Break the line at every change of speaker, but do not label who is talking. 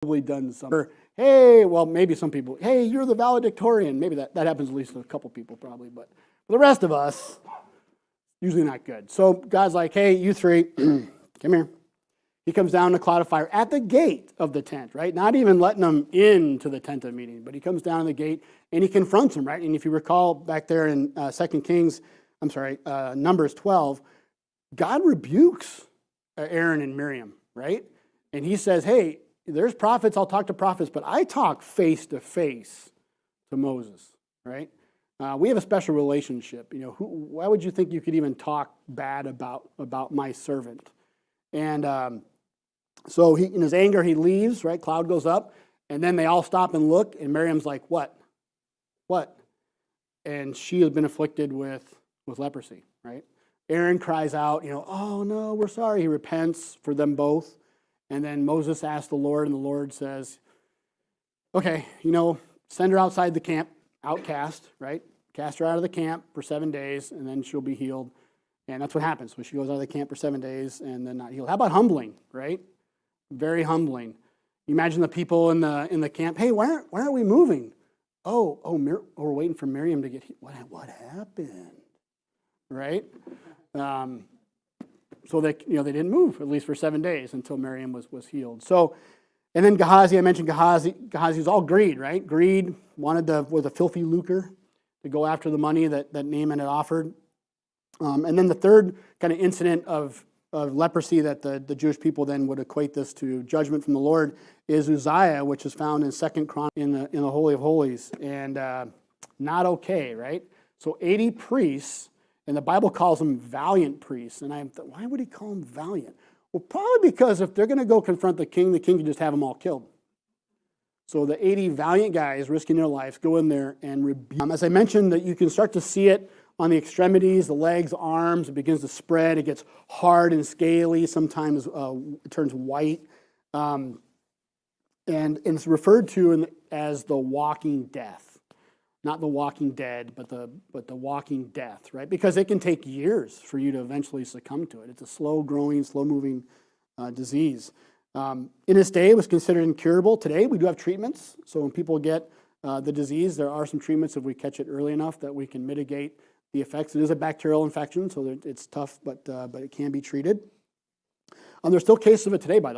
probably done some. Or, hey, well, maybe some people, hey, you're the valedictorian. Maybe that happens at least to a couple people probably, but for the rest of us, usually not good. So God's like, hey, you three, come here. He comes down in a cloud of fire at the gate of the tent, right? Not even letting them into the tent of meeting, but he comes down to the gate and he confronts them, right? And if you recall back there in Numbers 12, God rebukes Aaron and Miriam, right? And he says, hey, there's prophets, I'll talk to prophets, but I talk face to face to Moses, right? We have a special relationship. You know, why would you think you could even talk bad about my servant? And so he, in his anger, he leaves, right? Cloud goes up, and then they all stop and look, and Miriam's like, what? What? And she has been afflicted with leprosy, right? Aaron cries out, you know, oh no, we're sorry. He repents for them both. And then Moses asks the Lord, and the Lord says, okay, you know, send her outside the camp, outcast, right? Cast her out of the camp for 7 days, and then she'll be healed. And that's what happens. So she goes out of the camp for 7 days and then not healed. How about humbling, right? Very humbling. You imagine the people in the camp, hey, why aren't we moving? We're waiting for Miriam to get healed. What happened? Right? So they didn't move, at least for 7 days until Miriam was healed. So, and then Gehazi, I mentioned Gehazi was all greed, right? Greed, was a filthy lucre to go after the money that Naaman had offered. And then the third kind of incident of leprosy that the Jewish people then would equate this to judgment from the Lord is Uzziah, which is found in 2 Chronicles in the Holy of Holies, and not okay, right? So 80 priests, and the Bible calls them valiant priests. And I thought, why would he call them valiant? Well, probably because if they're going to go confront the king can just have them all killed. So the 80 valiant guys risking their lives go in there and rebuke. As I mentioned, that you can start to see it on the extremities, the legs, arms. It begins to spread. It gets hard and scaly. Sometimes it turns white. And it's referred to as the walking death. Not the walking dead, but the walking death, right? Because it can take years for you to eventually succumb to it. It's a slow-growing, slow-moving disease. In its day, it was considered incurable. Today, we do have treatments. So when people get the disease, there are some treatments if we catch it early enough that we can mitigate the effects. It is a bacterial infection, so it's tough, but it can be treated. There's still cases of it today, by the way.